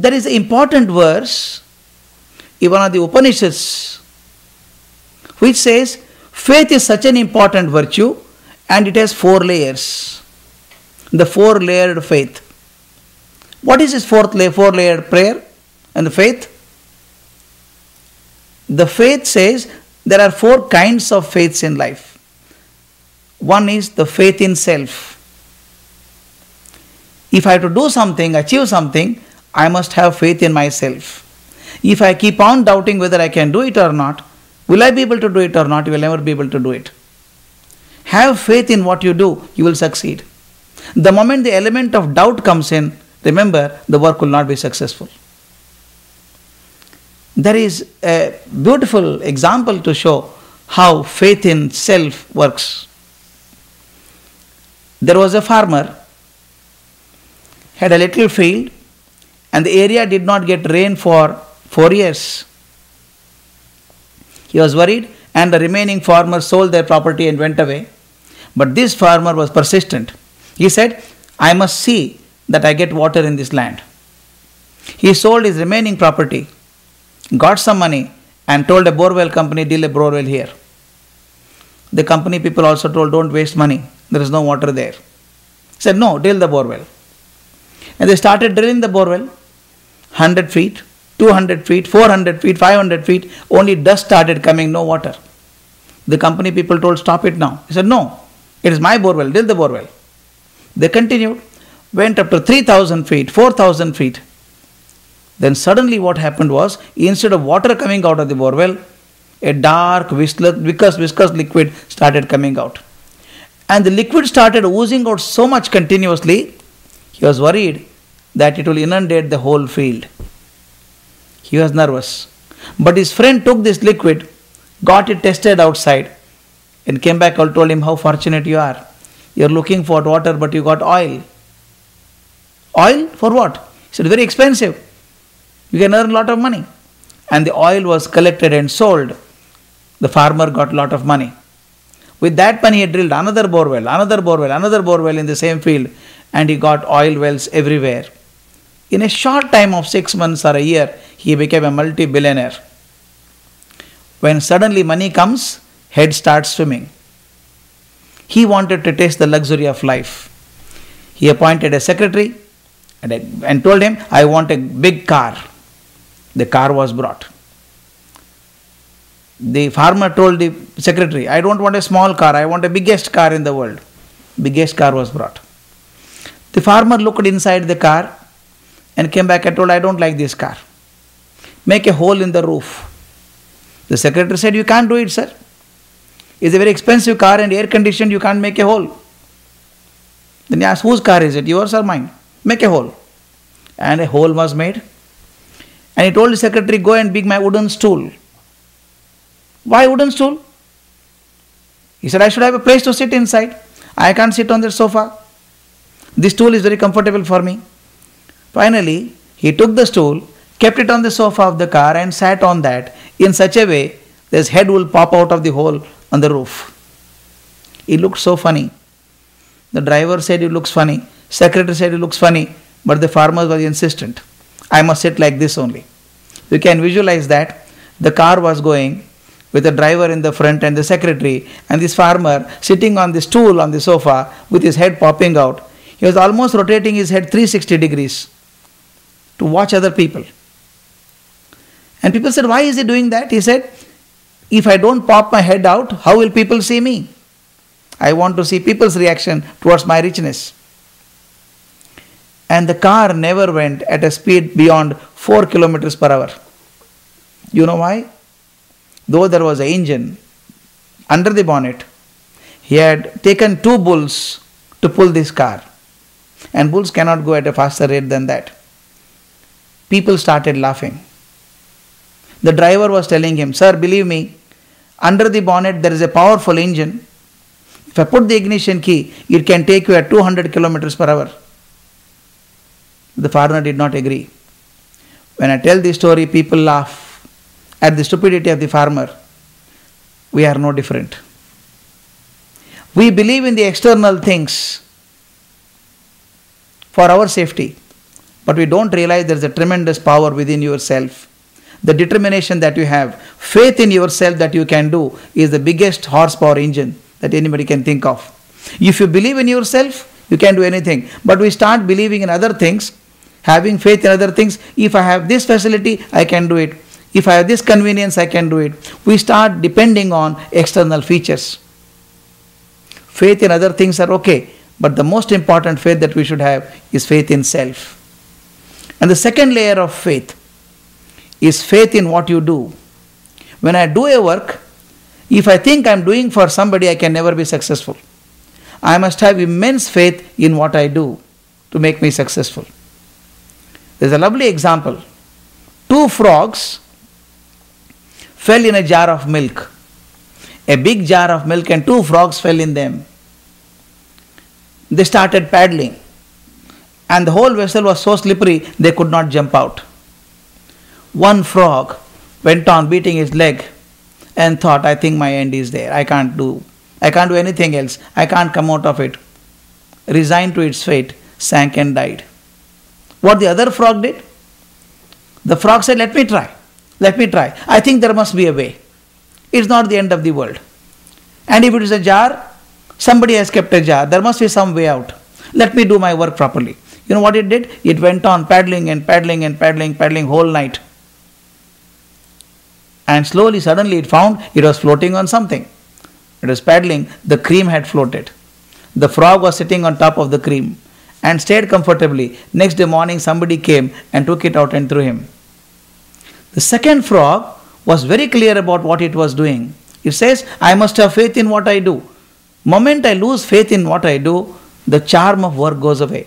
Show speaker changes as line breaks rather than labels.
There is an important verse in one of the Upanishads which says faith is such an important virtue and it has 4 layers. The 4-layered faith. What is this 4-layered prayer and the faith? The faith says there are 4 kinds of faiths in life. One is the faith in self. If I have to do something, achieve something, I must have faith in myself. If I keep on doubting whether I can do it or not, will I be able to do it or not, you will never be able to do it. Have faith in what you do, you will succeed. The moment the element of doubt comes in, remember, the work will not be successful. There is a beautiful example to show how faith in self works. There was a farmer, had a little field, and the area did not get rain for 4 years. He was worried, and the remaining farmers sold their property and went away. But this farmer was persistent. He said, I must see that I get water in this land. He sold his remaining property, got some money, and told a borewell company, drill a borewell here. The company people also told, don't waste money, there is no water there. He said, no, drill the borewell. And they started drilling the borewell, 100 feet, 200 feet, 400 feet, 500 feet, only dust started coming, no water. The company people told, stop it now. He said, no, it is my borewell, drill the borewell. They continued, went up to 3,000 feet, 4,000 feet. Then suddenly what happened was, instead of water coming out of the borewell, a dark viscous liquid started coming out. And the liquid started oozing out so much continuously, he was worried that it will inundate the whole field. He was nervous. But his friend took this liquid, got it tested outside, and came back and told him how fortunate you are. You are looking for water, but you got oil. Oil? For what? He said, very expensive. You can earn a lot of money. And the oil was collected and sold. The farmer got a lot of money. With that money, he drilled another borewell in the same field, and he got oil wells everywhere. In a short time of 6 months or a year, he became a multi-billionaire. When suddenly money comes, head starts swimming. He wanted to taste the luxury of life. He appointed a secretary and told him, I want a big car. The car was brought. The farmer told the secretary, I don't want a small car, I want the biggest car in the world. Biggest car was brought. The farmer looked inside the car and came back and told, I don't like this car. Make a hole in the roof. The secretary said, you can't do it, sir. It's a very expensive car and air conditioned, you can't make a hole. Then he asked, whose car is it, yours or mine? Make a hole. And a hole was made. And he told the secretary, go and bring my wooden stool. Why wooden stool? He said, I should have a place to sit inside. I can't sit on the sofa. This stool is very comfortable for me. Finally, he took the stool, kept it on the sofa of the car and sat on that in such a way that his head will pop out of the hole on the roof. It looked so funny. The driver said it looks funny. Secretary said it looks funny. But the farmer was insistent. I must sit like this only. You can visualize that. The car was going with the driver in the front and the secretary and this farmer sitting on the stool on the sofa with his head popping out. He was almost rotating his head 360 degrees to watch other people. And people said, why is he doing that? He said, if I don't pop my head out, how will people see me? I want to see people's reaction towards my richness. And the car never went at a speed beyond 4 kilometers per hour. You know why? Though there was an engine under the bonnet, he had taken 2 bulls to pull this car. And bulls cannot go at a faster rate than that. People started laughing. The driver was telling him, sir, believe me, under the bonnet there is a powerful engine. If I put the ignition key, it can take you at 200 kilometers per hour. The farmer did not agree. When I tell this story, people laugh at the stupidity of the farmer. We are no different. We believe in the external things for our safety. but we don't realize there's a tremendous power within yourself. The determination that you have, faith in yourself that you can do, is the biggest horsepower engine that anybody can think of. If you believe in yourself, you can do anything. But we start believing in other things, having faith in other things. If I have this facility, I can do it. If I have this convenience, I can do it. We start depending on external features. Faith in other things are okay, but the most important faith that we should have is faith in self. And the second layer of faith is faith in what you do. When I do a work, if I think I'm doing for somebody, I can never be successful. I must have immense faith in what I do to make me successful. There's a lovely example. 2 frogs fell in a jar of milk. A big jar of milk, and 2 frogs fell in them. They started paddling, and the whole vessel was so slippery they could not jump out. One frog went on beating his leg and thought, I think my end is there. I can't do anything else. I can't come out of it. Resigned to its fate, sank and died. What the other frog did? The frog said, let me try. I think there must be a way. It's not the end of the world. And if it is a jar, somebody has kept a jar. There must be some way out. Let me do my work properly. You know what it did? It went on paddling whole night. And slowly, suddenly it found it was floating on something. It was paddling. The cream had floated. The frog was sitting on top of the cream and stayed comfortably. Next day morning, somebody came and took it out and threw him. The second frog was very clear about what it was doing. It says, I must have faith in what I do. Moment I lose faith in what I do, the charm of work goes away.